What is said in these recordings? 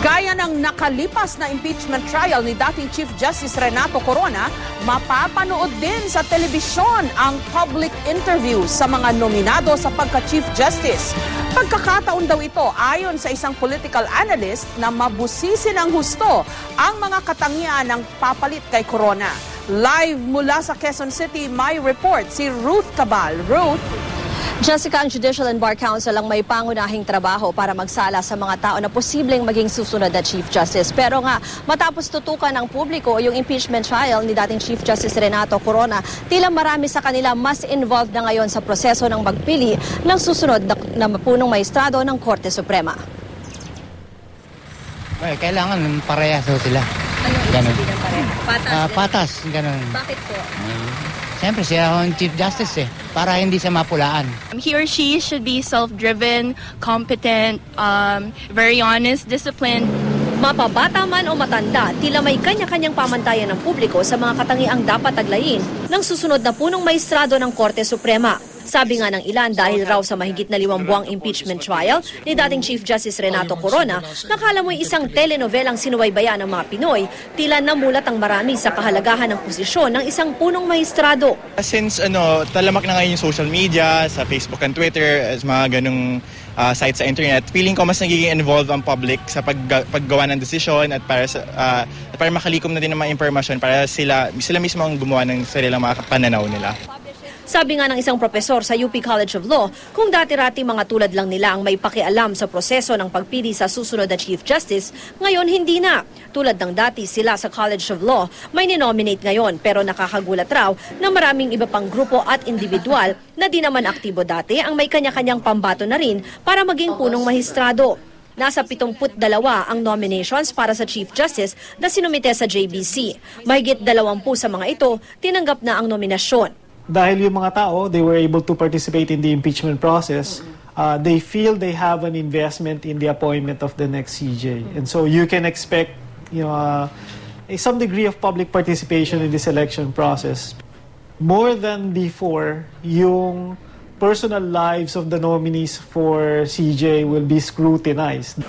Gaya ng nakalipas na impeachment trial ni dating Chief Justice Renato Corona, mapapanood din sa telebisyon ang public interviews sa mga nominado sa pagka-Chief Justice. Pagkakataon daw ito ayon sa isang political analyst na mabusisi ng husto ang mga katangian ng papalit kay Corona. Live mula sa Quezon City, may report si Ruth Cabal. Ruth? Jessica, ang Judicial and Bar Council ang may pangunahing trabaho para magsala sa mga tao na posibleng maging susunod na Chief Justice. Pero nga, matapos tutukan ng publiko yung impeachment trial ni dating Chief Justice Renato Corona, tila marami sa kanila mas involved na ngayon sa proseso ng magpili ng susunod na punong maestrado ng Korte Suprema. Well, kailangan parehas sila. Ano yung ng pareha? Patas? Patas, ganun. Bakit po? Siyempre, siya ang Chief Justice para hindi siya mapulaan. He or she should be self-driven, competent, very honest, disciplined. Mapabata man o matanda, tila may kanya-kanyang pamantayan ng publiko sa mga katangiang dapat taglayin ng susunod na punong maestrado ng Korte Suprema. Sabi nga ng ilan dahil raw sa mahigit na 5 buwang impeachment trial ni dating Chief Justice Renato Corona, nakala mo'y isang telenovelang sinubaybayan ng mga Pinoy, tila namulat ang marami sa kahalagahan ng posisyon ng isang punong maestrado. Since talamak na ngayon yung social media, sa Facebook and Twitter, as mga ganung sites sa internet, feeling ko mas nagiging involved ang public sa paggawa ng desisyon at para makalikom na din ng mga impormasyon para sila mismo ang gumawa ng sarilang mga pananaw nila. Sabi nga ng isang profesor sa UP College of Law, kung dati-rati mga tulad lang nila ang may pakialam sa proseso ng pagpili sa susunod na Chief Justice, ngayon hindi na. Tulad ng dati sila sa College of Law, may ninominate ngayon pero nakakagulat raw na maraming iba pang grupo at individual na di naman aktibo dati ang may kanya-kanyang pambato na rin para maging punong mahistrado. Nasa 72 ang nominations para sa Chief Justice na sinumite sa JBC. Mahigit 20 sa mga ito, tinanggap na ang nominasyon. Dahil yung mga tao, they were able to participate in the impeachment process, they feel they have an investment in the appointment of the next CJ. And so you can expect some degree of public participation in this election process. More than before, yung personal lives of the nominees for CJ will be scrutinized.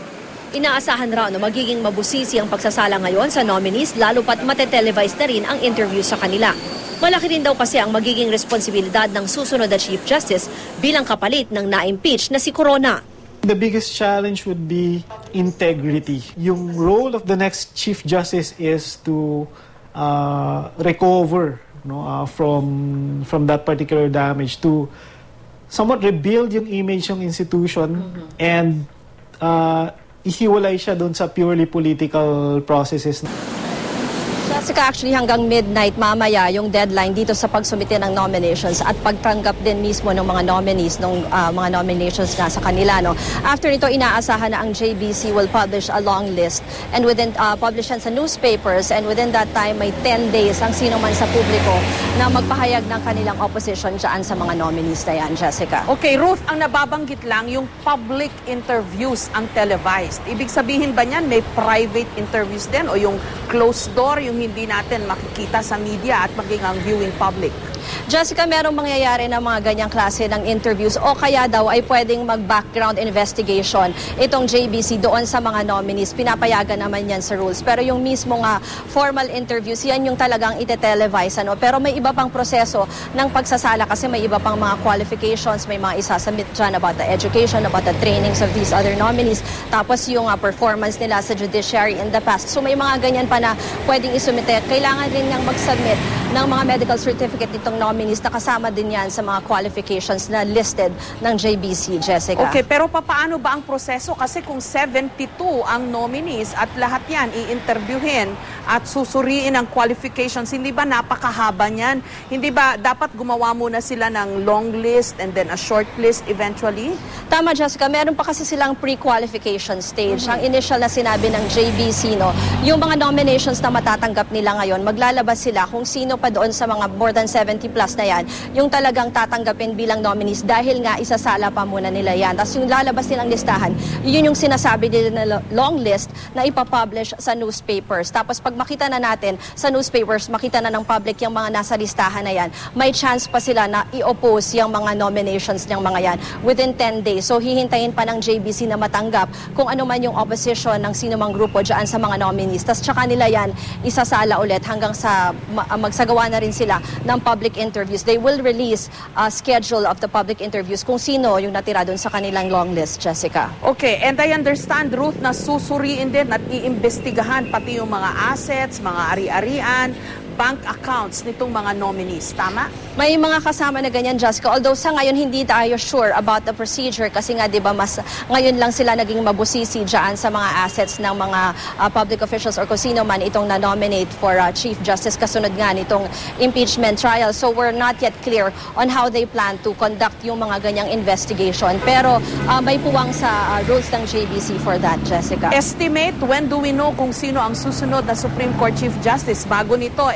Inaasahan raw na magiging mabusisi ang pagsasala ngayon sa nominees lalo pat matetelevise na rin ang interview sa kanila. Malaki rin daw kasi ang magiging responsibilidad ng susunod na Chief Justice bilang kapalit ng na-impeach na si Corona. The biggest challenge would be integrity. Yung role of the next Chief Justice is to recover from that particular damage, to somewhat rebuild yung image ng institution and ihiwalay siya doon sa purely political processes. Jessica, actually hanggang midnight mamaya yung deadline dito sa pagsumite ng nominations at pagtanggap din mismo ng mga nominees ng mga nominations nga sa kanila. No? After nito, inaasahan na ang JBC will publish a long list and within publish yan sa newspapers, and within that time may 10 days ang sino man sa publiko na magpahayag ng kanilang opposition dyan sa mga nominees na yan, Jessica. Okay, Ruth, ang nababanggit lang yung public interviews ang televised. Ibig sabihin ba niyan may private interviews din o yung closed door, yung hindi natin makikita sa media at maging ang viewing public? Jessica, merong mangyayari ng mga ganyang klase ng interviews o kaya daw ay pwedeng mag-background investigation itong JBC doon sa mga nominees. Pinapayagan naman yan sa rules. Pero yung mismo nga formal interviews, yan yung talagang ite-televise. Pero may iba pang proseso ng pagsasala kasi may iba pang mga qualifications, may mga isasubmit dyan about the education, about the trainings of these other nominees. Tapos yung performance nila sa judiciary in the past. So may mga ganyan pa na pwedeng isumite. Kailangan rin niyang mag-submit ng mga medical certificate itong nominees na kasama din yan sa mga qualifications na listed ng JBC, Jessica. Okay, pero paano ba ang proseso? Kasi kung 72 ang nominees at lahat yan i-interviewin at susuriin ang qualifications, hindi ba napakahaba niyan? Hindi ba dapat gumawa muna sila ng long list and then a short list eventually? Tama, Jessica. Meron pa kasi silang pre-qualification stage. Ang initial na sinabi ng JBC, yung mga nominations na matatanggap nila ngayon, maglalabas sila kung sino pa doon sa mga more than 70 plus na yan, yung talagang tatanggapin bilang nominees dahil nga isasala pa muna nila yan. Tapos yung lalabas nilang listahan, yun yung sinasabi nila na long list na ipapublish sa newspapers. Tapos pag makita na natin sa newspapers, makita na ng public yung mga nasa listahan na yan, may chance pa sila na i-oppose yung mga nominations ng mga yan within 10 days. So hihintayin pa ng JBC na matanggap kung ano man yung opposition ng sinumang grupo dyan sa mga nominees. Tapos tsaka nila yan isasala ulit hanggang sa magsagawa na rin sila ng public interviews. They will release a schedule of the public interviews kung sino yung natira doon sa kanilang long list, Jessica. Okay, and I understand, Ruth, na susuriin din at iimbestigahan pati yung mga assets, mga ari-arian, bank accounts nitong mga nominees. Tama? May mga kasama na ganyan, Jessica. Although sa ngayon hindi tayo sure about the procedure kasi nga 'di ba mas ngayon lang sila naging mabusisi diyan sa mga assets ng mga public officials or kung sino man itong na-nominate for Chief Justice kasunod nga nitong impeachment trial. So we're not yet clear on how they plan to conduct yung mga ganyang investigation. Pero may puwang sa rules ng JBC for that, Jessica. Estimate, when do we know kung sino ang susunod na Supreme Court Chief Justice? Bago nito,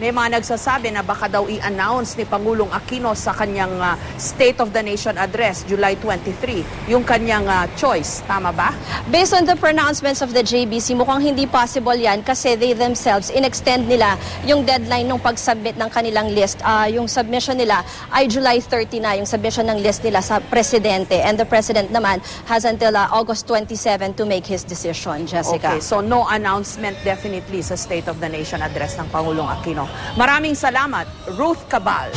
may mga nagsasabi na baka daw i-announce ni Pangulong Aquino sa kanyang State of the Nation address, July 23, yung kanyang choice. Tama ba? Based on the pronouncements of the JBC, mukhang hindi possible yan kasi they themselves, in-extend nila yung deadline ng pag-submit ng kanilang list. Yung submission nila ay July 30 na, yung submission ng list nila sa Presidente. And the President naman has until August 27 to make his decision, Jessica. Okay, so no announcement definitely sa State of the Nation address ng Pangulong Aquino. Maraming salamat, Ruth Cabal.